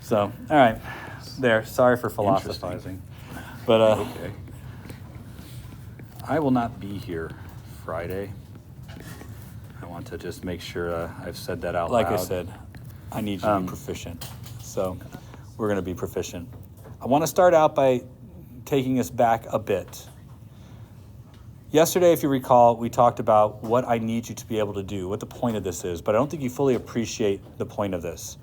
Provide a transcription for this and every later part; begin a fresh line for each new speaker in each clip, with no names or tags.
So, all right, there. Sorry for philosophizing. But
Okay.
I will not be here Friday. I want to just make sure I've said that out loud. Like I said, I need you to be proficient. So we're going to be proficient. I want to start out by taking us back a bit. Yesterday, if you recall, we talked about what I need you to be able to do, what the point of this is, but I don't think you fully appreciate the point of this.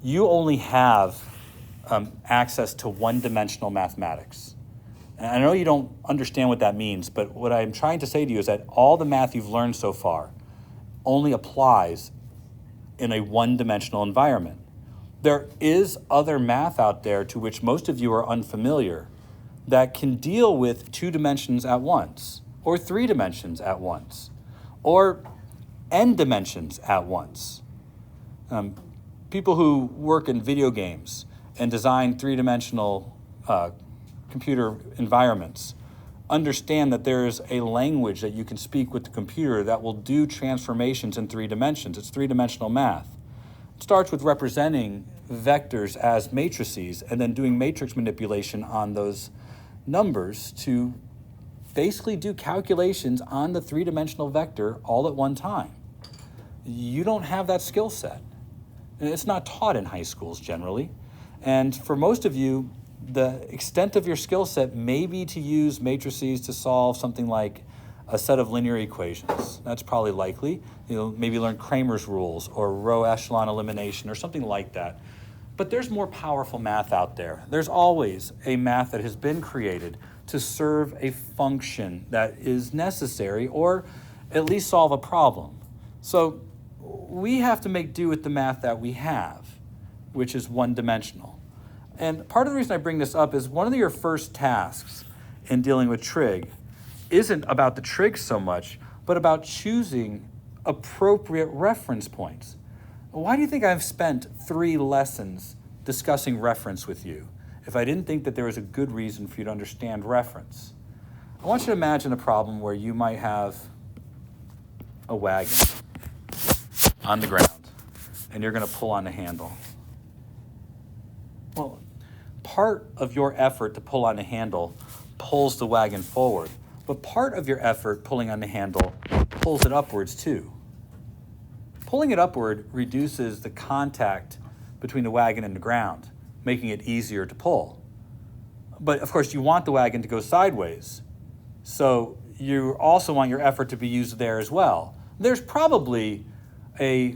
You only have access to one-dimensional mathematics. And I know you don't understand what that means, but what I'm trying to say to you is that all the math you've learned so far only applies in a one-dimensional environment. There is other math out there to which most of you are unfamiliar that can deal with 2 dimensions at once, or 3 dimensions at once, or n dimensions at once. People who work in video games and design 3-dimensional computer environments understand that there is a language that you can speak with the computer that will do transformations in 3 dimensions. It's 3-dimensional math. It starts with representing vectors as matrices and then doing matrix manipulation on those numbers to basically do calculations on the 3-dimensional vector all at one time. You don't have that skill set. And it's not taught in high schools generally. And for most of you, the extent of your skill set may be to use matrices to solve something like a set of linear equations. That's probably likely. Maybe learn Cramer's rules or row echelon elimination or something like that. But there's more powerful math out there. There's always a math that has been created to serve a function that is necessary or at least solve a problem. So we have to make do with the math that we have, which is one-dimensional. And part of the reason I bring this up is one of your first tasks in dealing with trig isn't about the trig so much, but about choosing appropriate reference points. Why do you think I've spent 3 lessons discussing reference with you if I didn't think that there was a good reason for you to understand reference? I want you to imagine a problem where you might have a wagon on the ground and you're going to pull on the handle. Well, part of your effort to pull on the handle pulls the wagon forward, but part of your effort pulling on the handle pulls it upwards too. Pulling it upward reduces the contact between the wagon and the ground, making it easier to pull. But of course, you want the wagon to go sideways, so you also want your effort to be used there as well. There's probably a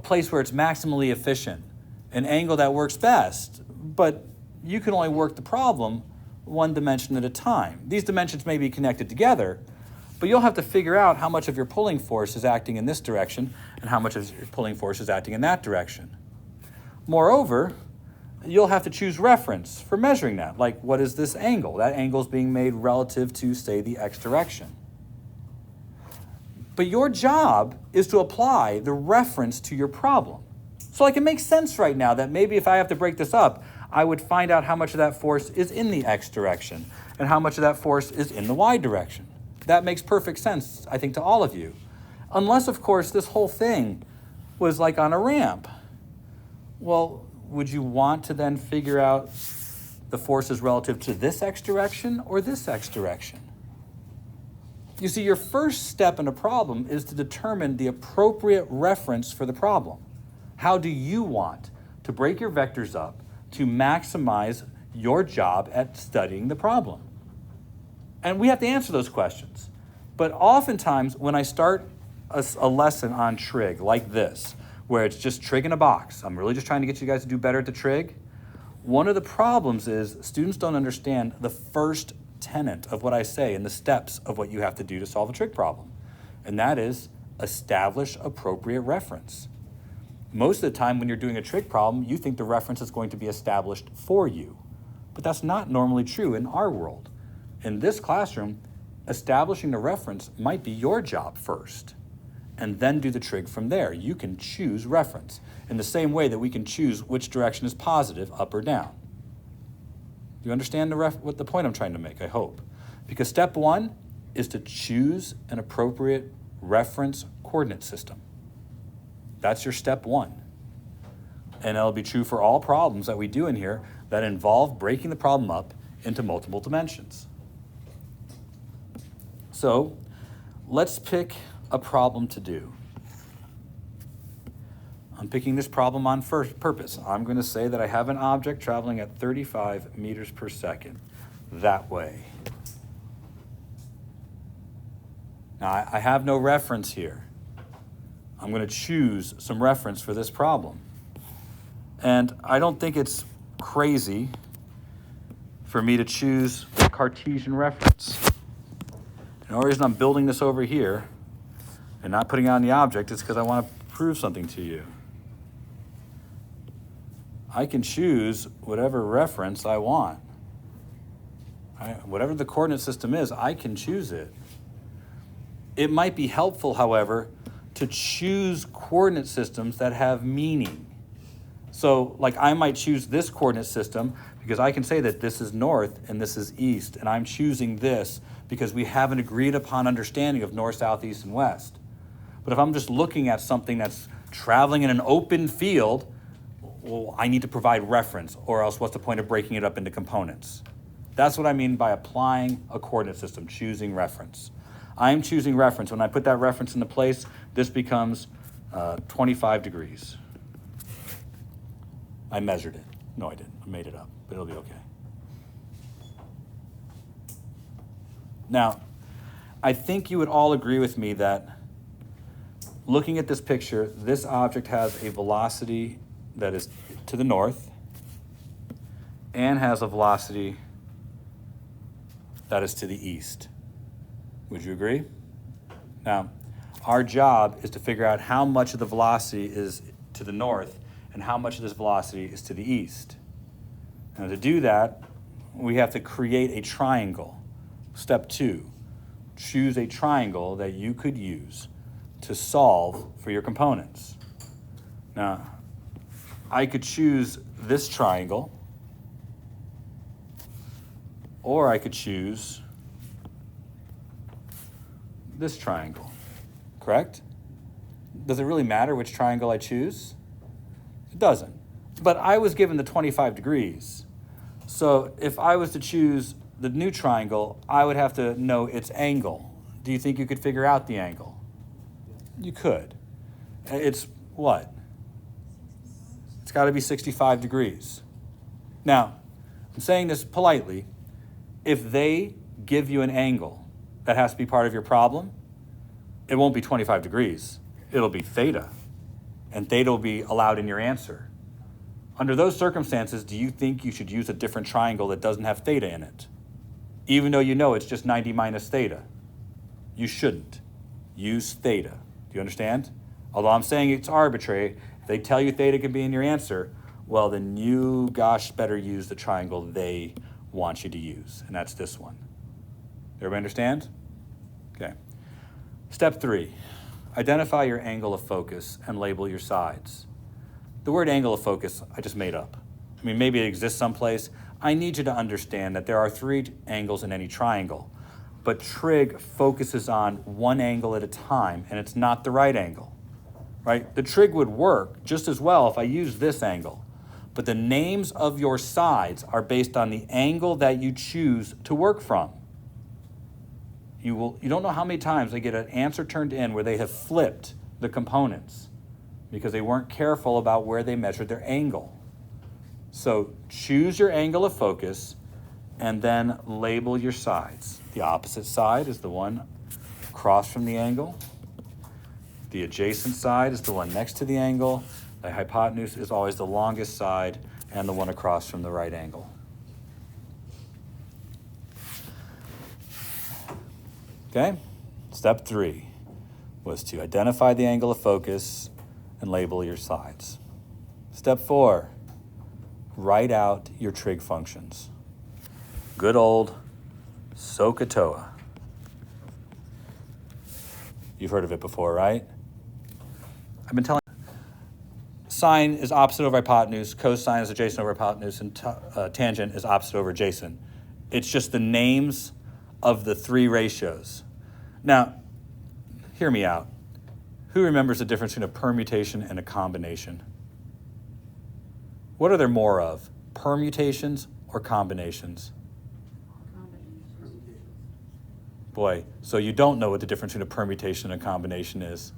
place where it's maximally efficient, an angle that works best, but you can only work the problem one dimension at a time. These dimensions may be connected together, but you'll have to figure out how much of your pulling force is acting in this direction and how much of your pulling force is acting in that direction. Moreover, you'll have to choose reference for measuring that, like what is this angle? That angle is being made relative to, say, the x direction. But your job is to apply the reference to your problem. So like it makes sense right now that maybe if I have to break this up, I would find out how much of that force is in the x direction and how much of that force is in the y direction. That makes perfect sense, I think, to all of you. Unless, of course, this whole thing was like on a ramp. Well, would you want to then figure out the forces relative to this x direction or this x direction? You see, your first step in a problem is to determine the appropriate reference for the problem. How do you want to break your vectors up to maximize your job at studying the problem? And we have to answer those questions. But oftentimes, when I start a lesson on trig like this, where it's just trig in a box, I'm really just trying to get you guys to do better at the trig, one of the problems is students don't understand the first tenet of what I say and the steps of what you have to do to solve a trig problem. And that is establish appropriate reference. Most of the time when you're doing a trig problem, you think the reference is going to be established for you. But that's not normally true in our world. In this classroom, establishing the reference might be your job first, and then do the trig from there. You can choose reference in the same way that we can choose which direction is positive, up or down. Do you understand what the point I'm trying to make, I hope? Because step 1 is to choose an appropriate reference coordinate system. That's your step 1. And it'll be true for all problems that we do in here that involve breaking the problem up into multiple dimensions. So let's pick a problem to do. I'm picking this problem on purpose. I'm going to say that I have an object traveling at 35 meters per second that way. Now, I have no reference here. I'm going to choose some reference for this problem. And I don't think it's crazy for me to choose a Cartesian reference. The only reason I'm building this over here and not putting it on the object is because I want to prove something to you. I can choose whatever reference I want. Whatever the coordinate system is, I can choose it. It might be helpful, however, to choose coordinate systems that have meaning. So, like, I might choose this coordinate system because I can say that this is north and this is east, and I'm choosing this because we have an agreed upon understanding of north, south, east, and west. But if I'm just looking at something that's traveling in an open field, well, I need to provide reference, or else what's the point of breaking it up into components? That's what I mean by applying a coordinate system, choosing reference. I'm choosing reference. When I put that reference into place, this becomes 25 degrees. I measured it. No, I didn't. I made it up, but it'll be okay. Now, I think you would all agree with me that looking at this picture, this object has a velocity that is to the north and has a velocity that is to the east. Would you agree? Now, our job is to figure out how much of the velocity is to the north and how much of this velocity is to the east. Now, to do that, we have to create a triangle. Step 2, choose a triangle that you could use to solve for your components. Now, I could choose this triangle, or I could choose this triangle, correct? Does it really matter which triangle I choose? It doesn't. But I was given the 25 degrees. So if I was to choose the new triangle, I would have to know its angle. Do you think you could figure out the angle? You could. It's what? It's got to be 65 degrees. Now, I'm saying this politely. If they give you an angle that has to be part of your problem, it won't be 25 degrees. It'll be theta. And theta will be allowed in your answer. Under those circumstances, do you think you should use a different triangle that doesn't have theta in it? Even though you know it's just 90 minus theta. You shouldn't. Use theta. Do you understand? Although I'm saying it's arbitrary, if they tell you theta can be in your answer, well, then you, gosh, better use the triangle they want you to use, and that's this one. Everybody understand? Okay. Step 3, identify your angle of focus and label your sides. The word angle of focus, I just made up. I mean, maybe it exists someplace. I need you to understand that there are 3 angles in any triangle, but trig focuses on one angle at a time, and it's not the right angle, right? The trig would work just as well if I used this angle, but the names of your sides are based on the angle that you choose to work from. You don't know how many times they get an answer turned in where they have flipped the components because they weren't careful about where they measured their angle. So choose your angle of focus and then label your sides. The opposite side is the one across from the angle. The adjacent side is the one next to the angle. The hypotenuse is always the longest side and the one across from the right angle. Okay? Step 3 was to identify the angle of focus and label your sides. Step 4, write out your trig functions. Good old SOHCAHTOA. You've heard of it before, right? I've been telling sine is opposite over hypotenuse, cosine is adjacent over hypotenuse, and tangent is opposite over adjacent. It's just the names of the 3 ratios. Now, hear me out. Who remembers the difference between a permutation and a combination? What are there more of? Permutations or combinations? Boy, so you don't know what the difference between a permutation and a combination is.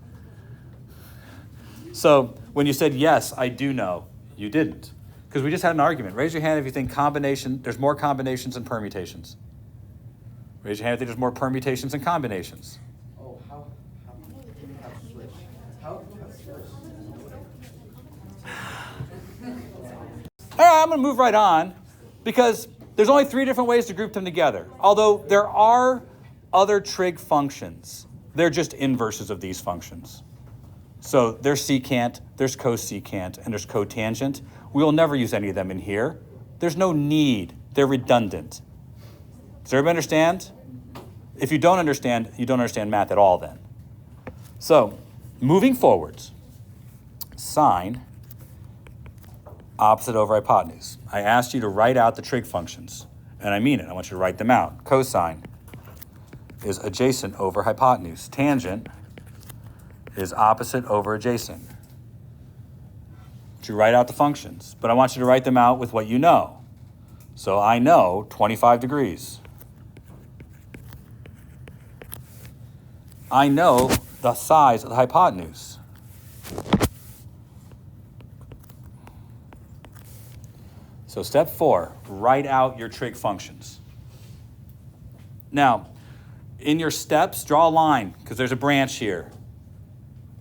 So when you said, yes, I do know, you didn't. Because we just had an argument. Raise your hand if you think there's more combinations than permutations. Raise your hand if you think there's more permutations than combinations.
Oh, how do you have switch? How do you have switch?
All right, I'm going to move right on because there's only 3 different ways to group them together. Although there are other trig functions. They're just inverses of these functions. So there's secant, there's cosecant, and there's cotangent. We will never use any of them in here. There's no need. They're redundant. Does everybody understand? If you don't understand, you don't understand math at all then. So moving forwards, sine opposite over hypotenuse. I asked you to write out the trig functions, and I mean it. I want you to write them out. Cosine is adjacent over hypotenuse. Tangent is opposite over adjacent. You write out the functions, but I want you to write them out with what you know. So I know 25 degrees. I know the size of the hypotenuse. So step 4, write out your trig functions. Now, in your steps, draw a line, because there's a branch here.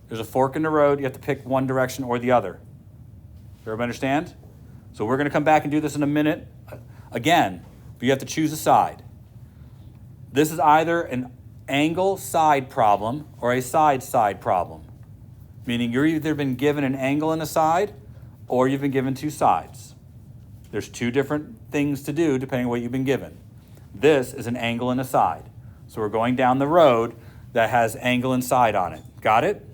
There's a fork in the road. You have to pick one direction or the other. Everybody understand? So we're going to come back and do this in a minute. Again, but you have to choose a side. This is either an angle side problem or a side problem. Meaning you're either been given an angle and a side or you've been given 2 sides. There's 2 different things to do depending on what you've been given. This is an angle and a side. So we're going down the road that has angle and side on it. Got it?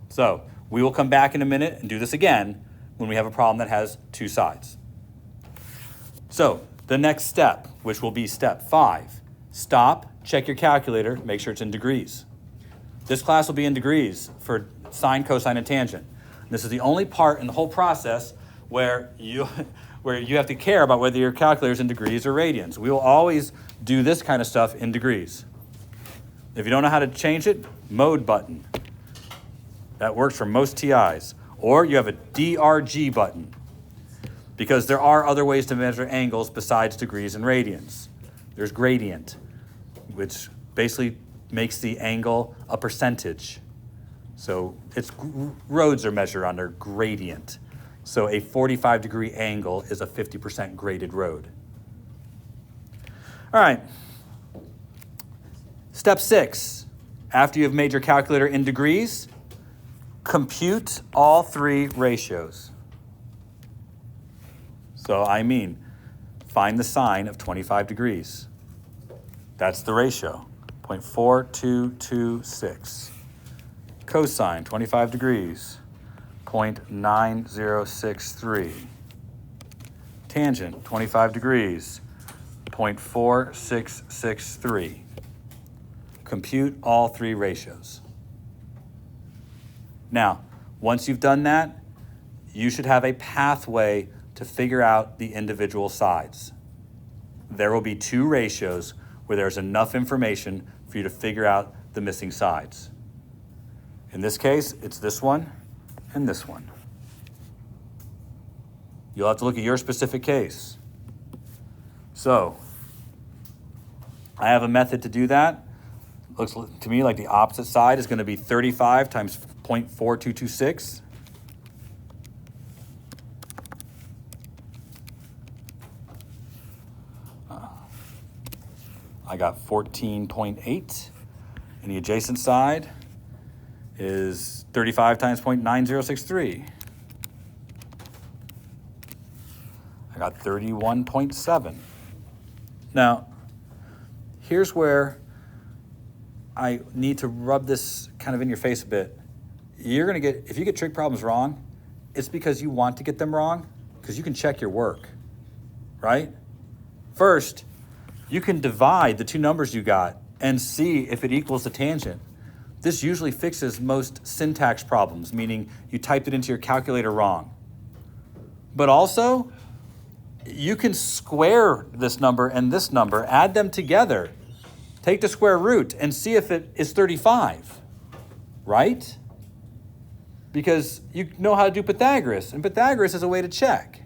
So we will come back in a minute and do this again when we have a problem that has 2 sides. So the next step, which will be step 5, stop, check your calculator, make sure it's in degrees. This class will be in degrees for sine, cosine, and tangent. This is the only part in the whole process where you have to care about whether your calculator is in degrees or radians. We will always do this kind of stuff in degrees. If you don't know how to change it, mode button. That works for most TIs. Or you have a DRG button, because there are other ways to measure angles besides degrees and radians. There's gradient, which basically makes the angle a percentage. So roads are measured under gradient. So a 45-degree angle is a 50% graded road. All right. Step 6, after you've made your calculator in degrees, compute all 3 ratios. So I mean, find the sine of 25 degrees. That's the ratio, 0.4226. Cosine, 25 degrees, 0.9063. Tangent, 25 degrees, 0.4663. Compute all 3 ratios. Now, once you've done that, you should have a pathway to figure out the individual sides. There will be 2 ratios where there's enough information for you to figure out the missing sides. In this case, it's this one and this one. You'll have to look at your specific case. So, I have a method to do that. Looks to me like the opposite side is going to be 35 times 0.4226. I got 14.8. And the adjacent side is 35 times 0.9063. I got 31.7. Now, here's where I need to rub this kind of in your face a bit. You're going to get, if you get trig problems wrong, it's because you want to get them wrong, because you can check your work, right? First, you can divide the 2 numbers you got and see if it equals the tangent. This usually fixes most syntax problems, meaning you typed it into your calculator wrong. But also, you can square this number and this number, add them together, take the square root, and see if it is 35, right? Because you know how to do Pythagoras, and Pythagoras is a way to check.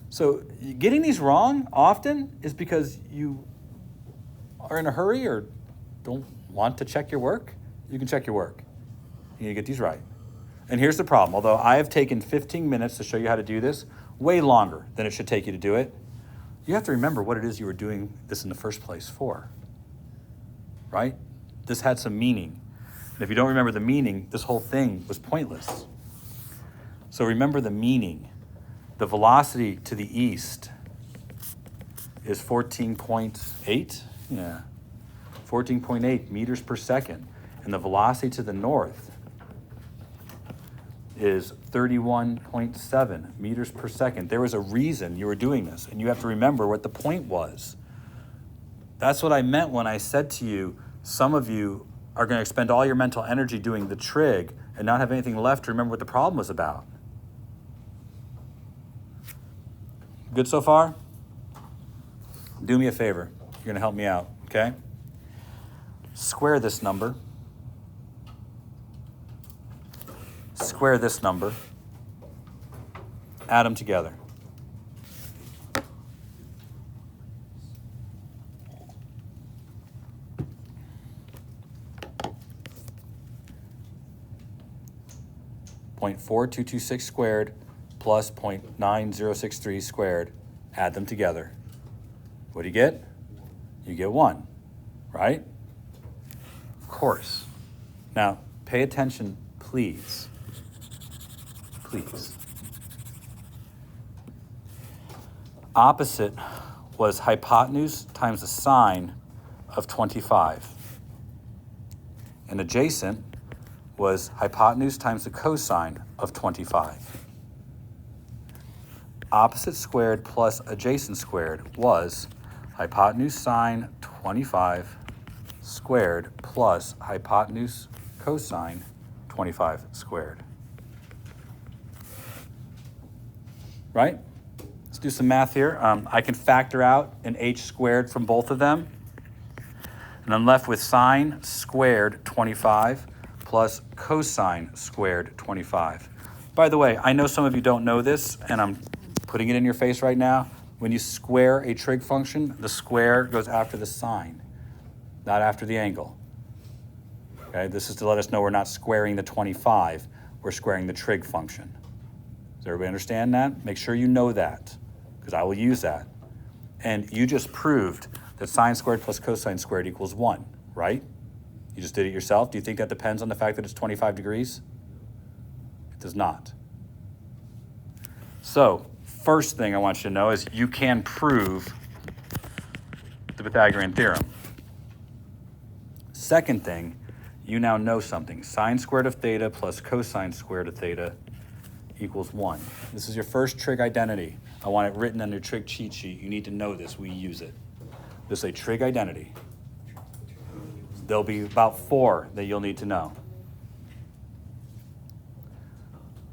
So getting these wrong often is because you are in a hurry or don't want to check your work. You can check your work. You need to get these right. And here's the problem. Although I have taken 15 minutes to show you how to do this, way longer than it should take you to do it, you have to remember what it is you were doing this in the first place for, right? This had some meaning. And if you don't remember the meaning, this whole thing was pointless. So remember the meaning. The velocity to the east is 14.8, 14.8 meters per second. And the velocity to the north is 31.7 meters per second. There was a reason you were doing this, and you have to remember what the point was. That's what I meant when I said to you, some of you are going to expend all your mental energy doing the trig and not have anything left to remember what the problem was about. Good so far? Do me a favor. You're going to help me out, okay? Square this number. Square this number. Add them together. .4226 squared plus 0.9063 squared. Add them together. What do you get? You get 1, right? Of course. Now, pay attention, please. Please. Opposite was hypotenuse times the sine of 25. And adjacent was hypotenuse times the cosine of 25. Opposite squared plus adjacent squared was hypotenuse sine 25 squared plus hypotenuse cosine 25 squared. Right? Let's do some math here. I can factor out an h squared from both of them. And I'm left with sine squared 25 plus cosine squared 25. By the way, I know some of you don't know this, and I'm putting it in your face right now. When you square a trig function, the square goes after the sine, not after the angle. Okay, this is to let us know we're not squaring the 25, we're squaring the trig function. Does everybody understand that? Make sure you know that, because I will use that. And you just proved that sine squared plus cosine squared equals 1, right? You just did it yourself. Do you think that depends on the fact that it's 25 degrees? It does not. So, first thing I want you to know is you can prove the Pythagorean theorem. Second thing, you now know something. Sine squared of theta plus cosine squared of theta equals 1. This is your first trig identity. I want it written on your trig cheat sheet. You need to know this. We use it. This is a trig identity. There'll be about 4 that you'll need to know.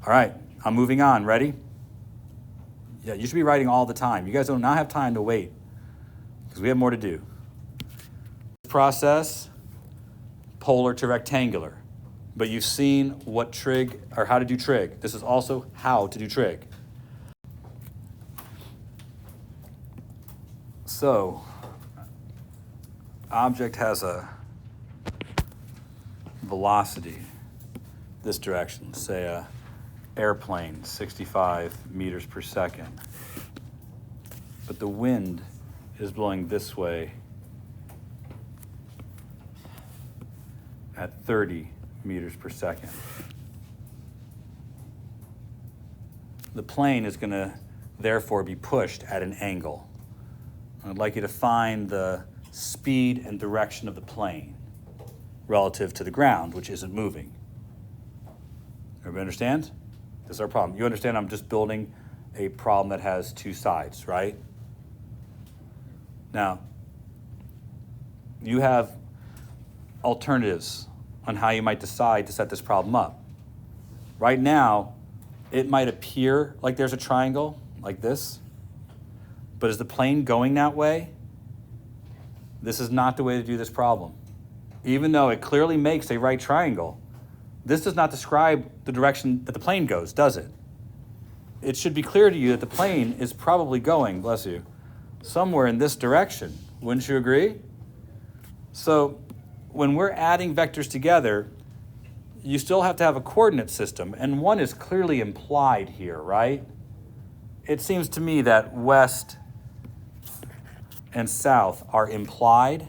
All right, I'm moving on. Ready? Yeah, you should be writing all the time. You guys do not have time to wait because we have more to do. Process, polar to rectangular. But you've seen what trig, or how to do trig. This is also how to do trig. So, object has a velocity this direction, say a airplane, 65 meters per second. But the wind is blowing this way at 30 meters per second. The plane is going to therefore be pushed at an angle. I'd like you to find the speed and direction of the plane relative to the ground, which isn't moving. Everybody understand? This is our problem. You understand I'm just building a problem that has 2 sides, right? Now, you have alternatives on how you might decide to set this problem up. Right now, it might appear like there's a triangle, like this. But is the plane going that way? This is not the way to do this problem. Even though it clearly makes a right triangle, this does not describe the direction that the plane goes, does it? It should be clear to you that the plane is probably going, bless you, somewhere in this direction. Wouldn't you agree? So when we're adding vectors together, you still have to have a coordinate system, and one is clearly implied here, right? It seems to me that west and south are implied,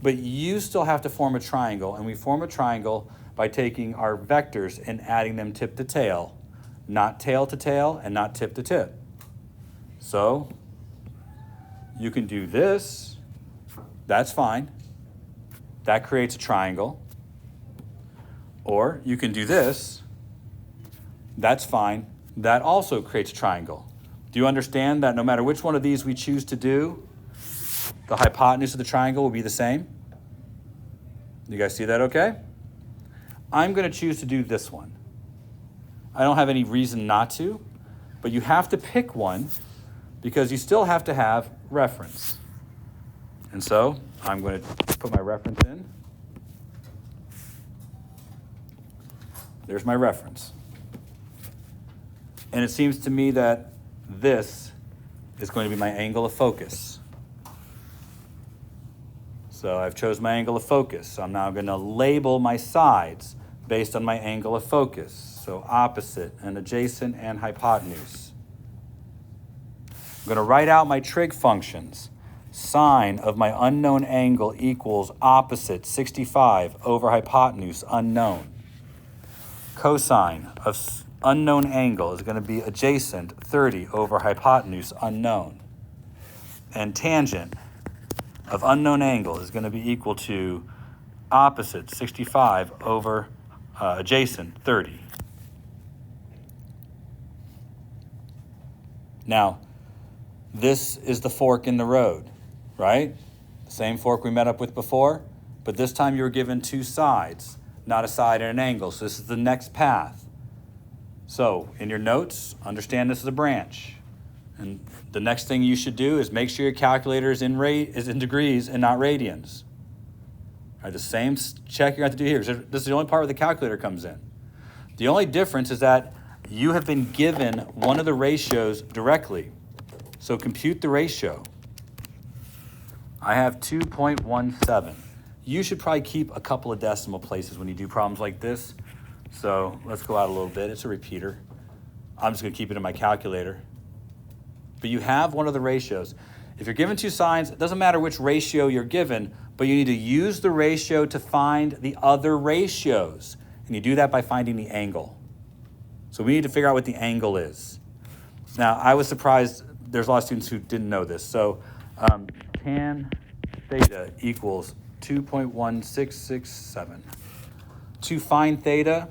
but you still have to form a triangle, and we form a triangle by taking our vectors and adding them tip to tail, not tail to tail and not tip to tip. So you can do this, that's fine. That creates a triangle. Or you can do this, that's fine. That also creates a triangle. Do you understand that no matter which one of these we choose to do, the hypotenuse of the triangle will be the same? You guys see that okay? I'm going to choose to do this one. I don't have any reason not to, but you have to pick one because you still have to have reference. And so I'm going to put my reference in. There's my reference. And it seems to me that this is going to be my angle of focus. So I've chosen my angle of focus. So I'm now going to label my sides based on my angle of focus. So opposite and adjacent and hypotenuse. I'm going to write out my trig functions. Sine of my unknown angle equals opposite 65 over hypotenuse unknown. Cosine of unknown angle is going to be adjacent 30 over hypotenuse unknown. And tangent of unknown angle is going to be equal to opposite 65 over adjacent 30. Now, this is the fork in the road, right? The same fork we met up with before, but this time you were given two sides, not a side and an angle. So this is the next path. So in your notes, understand this is a branch. And the next thing you should do is make sure your calculator is in degrees and not radians. All right, the same check you have to do here. This is the only part where the calculator comes in. The only difference is that you have been given one of the ratios directly. So compute the ratio. I have 2.17. You should probably keep a couple of decimal places when you do problems like this. So let's go out a little bit. It's a repeater. I'm just going to keep it in my calculator. But you have one of the ratios. If you're given two signs, it doesn't matter which ratio you're given, but you need to use the ratio to find the other ratios. And you do that by finding the angle. So we need to figure out what the angle is. Now, I was surprised. There's a lot of students who didn't know this. So tan theta equals 2.1667. To find theta,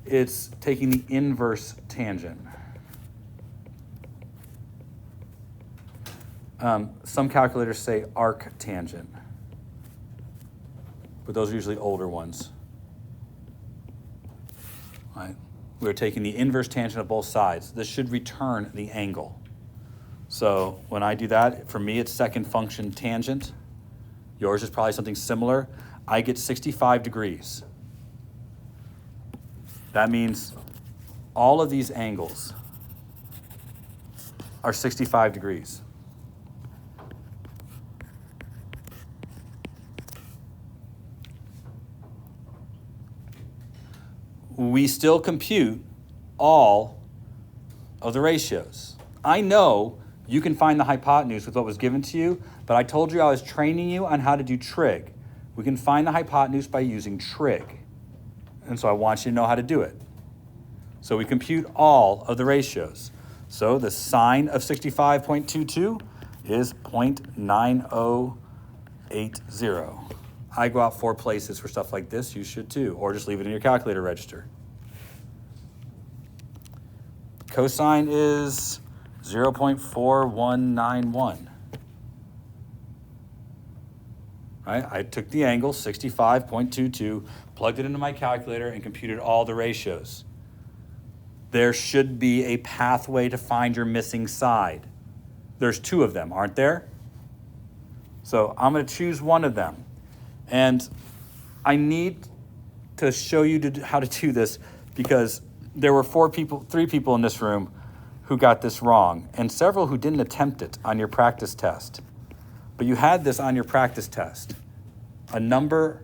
it's taking the inverse tangent. Some calculators say arc tangent, but those are usually older ones. Right? We're taking the inverse tangent of both sides. This should return the angle. So when I do that, for me it's second function tangent. Yours is probably something similar. I get 65 degrees. That means all of these angles are 65 degrees. We still compute all of the ratios. I know you can find the hypotenuse with what was given to you, but I told you I was training you on how to do trig. We can find the hypotenuse by using trig. And so I want you to know how to do it. So we compute all of the ratios. So the sine of 65.22 is 0.9080. I go out 4 places for stuff like this. You should too, or just leave it in your calculator register. Cosine is 0.4191. Right? I took the angle, 65.22, plugged it into my calculator, and computed all the ratios. there should be a pathway to find your missing side. There's two of them, aren't there? So I'm going to choose one of them. And I need to show you how to do this because there were three people in this room who got this wrong and several who didn't attempt it on your practice test. But you had this on your practice test. A number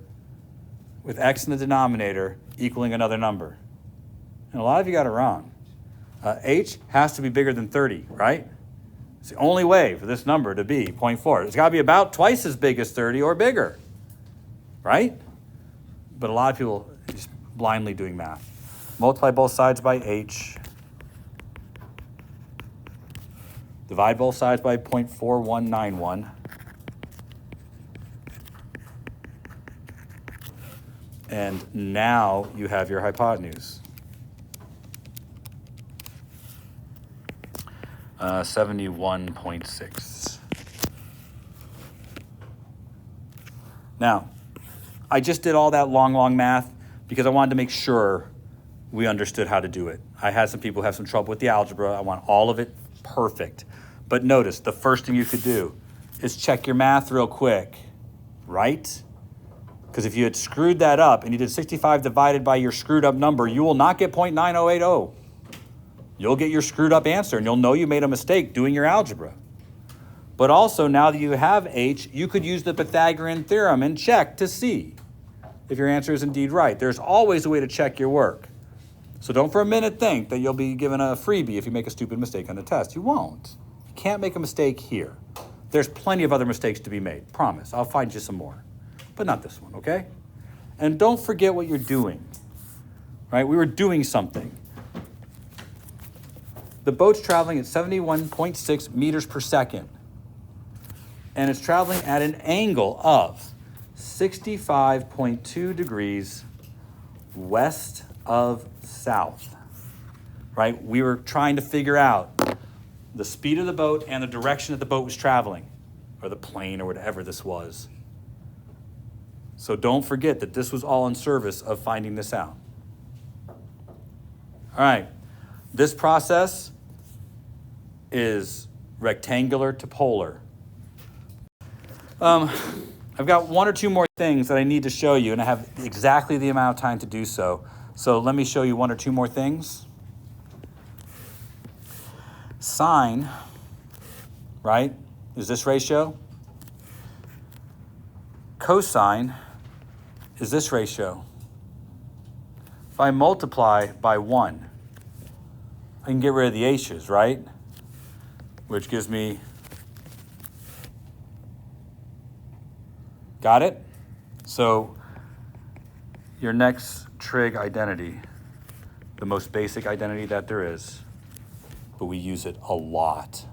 with x in the denominator equaling another number. And a lot of you got it wrong. H has to be bigger than 30, right? It's the only way for this number to be 0.4. It's got to be about twice as big as 30 or bigger, right? But a lot of people are just blindly doing math. Multiply both sides by H. Divide both sides by 0.4191. And now you have your hypotenuse. 71.6. Now, I just did all that long math because I wanted to make sure we understood how to do it. I had some people have some trouble with the algebra. I want all of it perfect. But notice, the first thing you could do is check your math real quick, right? Because if you had screwed that up and you did 65 divided by your screwed up number, you will not get 0.9080. You'll get your screwed up answer and you'll know you made a mistake doing your algebra. But also now that you have H, you could use the Pythagorean theorem and check to see if your answer is indeed right. There's always a way to check your work. So don't for a minute think that you'll be given a freebie if you make a stupid mistake on the test. You won't. You can't make a mistake here. There's plenty of other mistakes to be made. Promise. I'll find you some more. But not this one, okay? And don't forget what you're doing, right? We were doing something. The boat's traveling at 71.6 meters per second. And it's traveling at an angle of 65.2 degrees west of south, right? We were trying to figure out the speed of the boat and the direction that the boat was traveling, or the plane or whatever this was. So don't forget that this was all in service of finding this out. All right, this process is rectangular to polar. I've got one or two more things that I need to show you, and I have exactly the amount of time to do so. So let me show you one or two more things. Sine, right, is this ratio. Cosine is this ratio. If I multiply by 1, I can get rid of the h's, right? Which gives me, got it? So your next trig identity, the most basic identity that there is, but we use it a lot.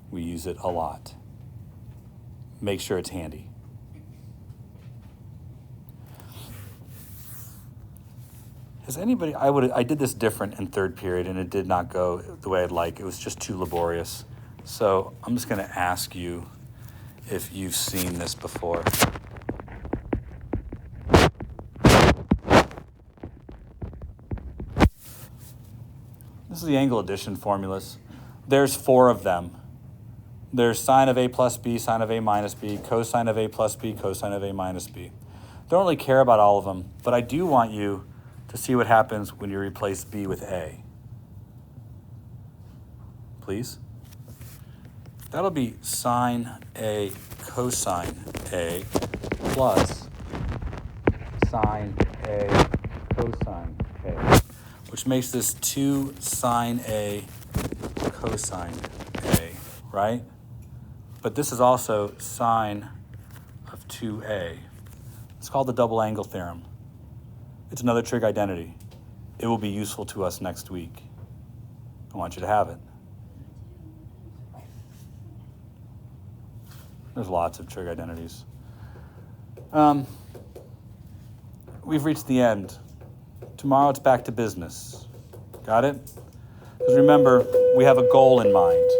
We use it a lot. Make sure it's handy. Has anybody, I did this different in third period and it did not go the way I'd like. It was just too laborious. So I'm just gonna ask you if you've seen this before. This is the angle addition formulas. There's 4 of them. There's sine of A plus B, sine of A minus B, cosine of A plus B, cosine of A minus B. Don't really care about all of them, but I do want you to see what happens when you replace B with A. Please? That'll be sine A cosine A plus sine A cosine A, which makes this 2 sine A cosine A, right? But this is also sine of 2A. It's called the double angle theorem. It's another trig identity. It will be useful to us next week. I want you to have it. There's lots of trig identities. We've reached the end. Tomorrow it's back to business. Got it? Because remember, we have a goal in mind.